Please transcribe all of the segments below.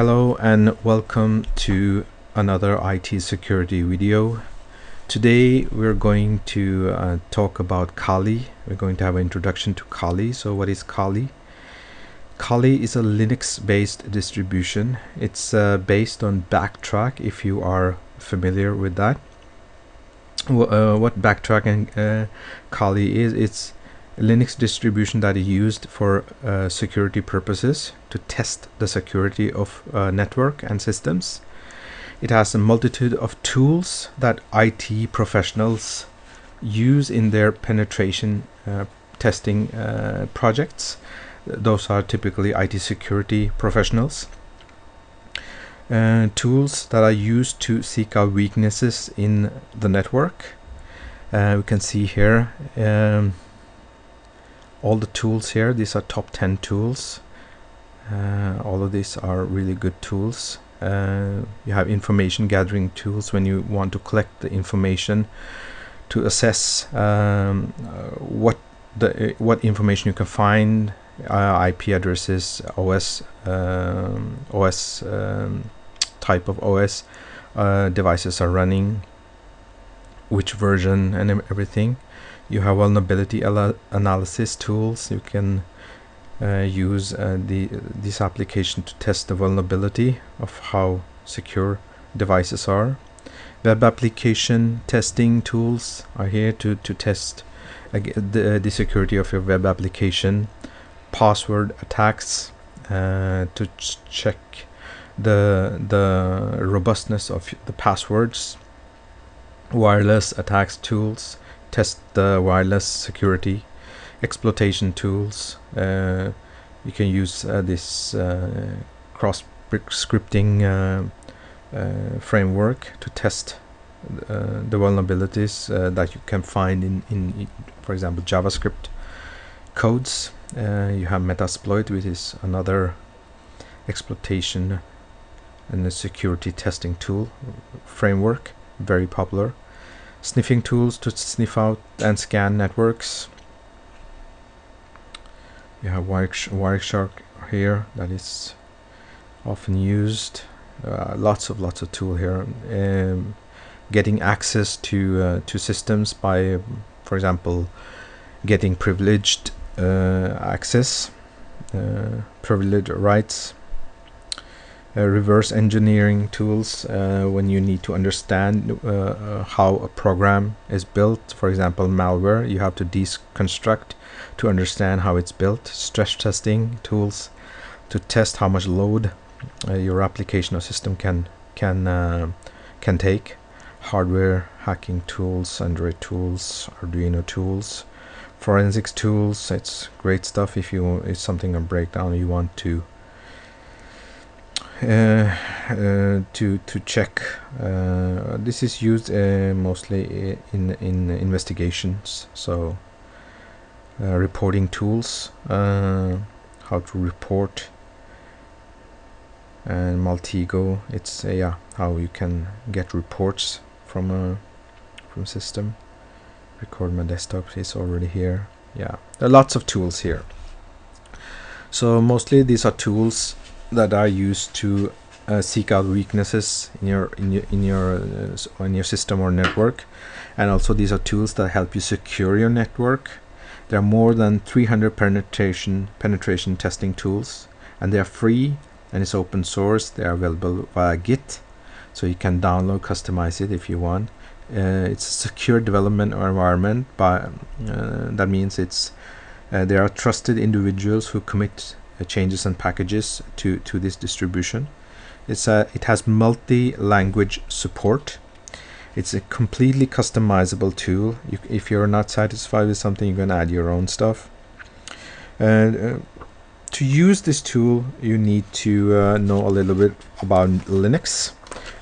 Hello and welcome to another IT security video. Today we're going to talk about Kali. We're going to have an introduction to Kali. So what is Kali? Kali is a Linux-based distribution. It's based on Backtrack, if you are familiar with that. What Backtrack and Kali is, it's a Linux distribution that is used for security purposes to test the security of network and systems. It has a multitude of tools that IT professionals use in their penetration testing projects. Those are typically IT security professionals. Tools that are used to seek out weaknesses in the network. We can see here all the tools here. These are top 10 tools. All of these are really good tools. You have information gathering tools when you want to collect the information to assess what information you can find, IP addresses, OS type of OS devices are running, which version, and everything. You have vulnerability analysis tools. You can use this application to test the vulnerability of how secure devices are. Web application testing tools are here to test the security of your web application. Password attacks to check the robustness of the passwords. Wireless attacks tools, test the wireless security. Exploitation tools, you can use this cross scripting framework to test the vulnerabilities that you can find in for example, JavaScript codes. You have Metasploit, which is another exploitation and a security testing tool framework, very popular. Sniffing tools to sniff out and scan networks. You have Wireshark here that is often used. Lots of tool here. Getting access to systems by, for example, getting privileged access, privileged rights. Reverse engineering tools when you need to understand how a program is built. For example, malware, you have to deconstruct to understand how it's built. Stress testing tools to test how much load your application or system can take. Hardware hacking tools, Android tools, Arduino tools. Forensics tools, it's great stuff if it's something a breakdown you want to check. This is used mostly in investigations. So reporting tools, how to report, and Maltego, it's how you can get reports from system. Record my desktop is already here. There are lots of tools here. So mostly these are tools that are used to seek out weaknesses in your system or network, and also these are tools that help you secure your network. There are more than 300 penetration testing tools, and they are free and it's open source. They are available via Git, so you can download, customize it if you want. It's a secure development environment, but that means there are trusted individuals who commit changes and packages to this distribution. It has multi-language support. It's a completely customizable tool. If you're not satisfied with something, you can add your own stuff. To use this tool, you need to know a little bit about Linux,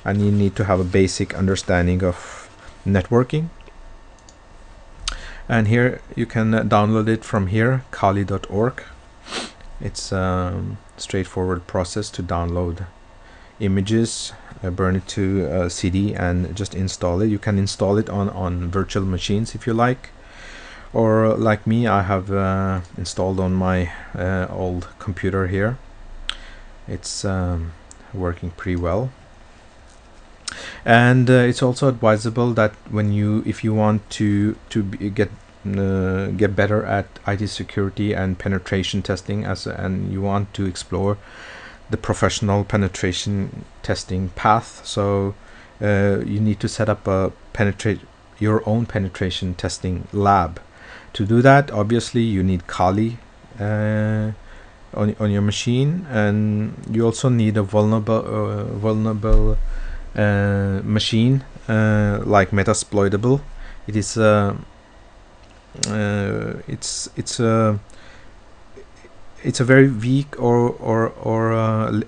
and you need to have a basic understanding of networking. And here you can download it from here, kali.org. It's a straightforward process to download images, burn it to a CD and just install it. You can install it on virtual machines if you like, or like me, I have installed on my old computer here. It's working pretty well. And it's also advisable that if you want to get better at IT security and penetration testing, and you want to explore the professional penetration testing path, so you need to set up your own penetration testing lab. To do that, obviously you need Kali on your machine, and you also need a vulnerable machine like Metasploitable. It is it's a very weak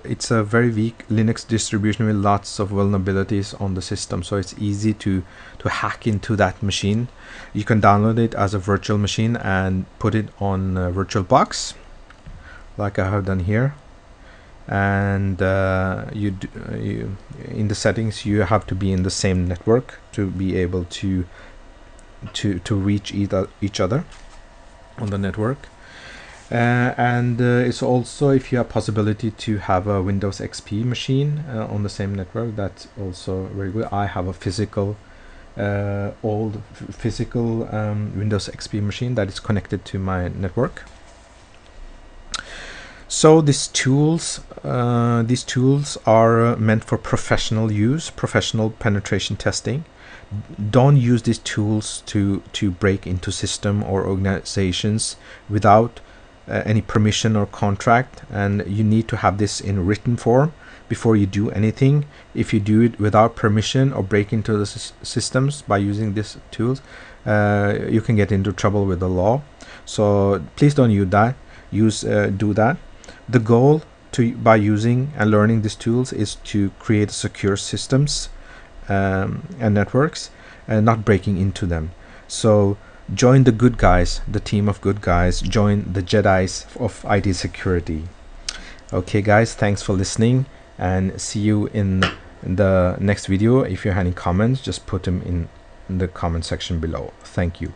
it's a very weak Linux distribution with lots of vulnerabilities on the system, so it's easy to hack into that machine. You can download it as a virtual machine and put it on VirtualBox, like I have done here. And in the settings you have to be in the same network to be able to reach each other on the network. And it's also, if you have possibility to have a Windows XP machine on the same network, that's also very good. I have a physical old Windows XP machine that is connected to my network. So these tools are meant for professional use, professional penetration testing. Don't use these tools to break into system or organizations without any permission or contract, and you need to have this in written form before you do anything. If you do it without permission or break into the systems by using these tools, you can get into trouble with the law. So please don't do that. The goal by using and learning these tools is to create secure systems and networks, and not breaking into them. So join the good guys, the team of good guys. Join the Jedis of IT security. Okay guys, thanks for listening, and see you in the next video. If you have any comments, just put them in the comment section below. Thank you.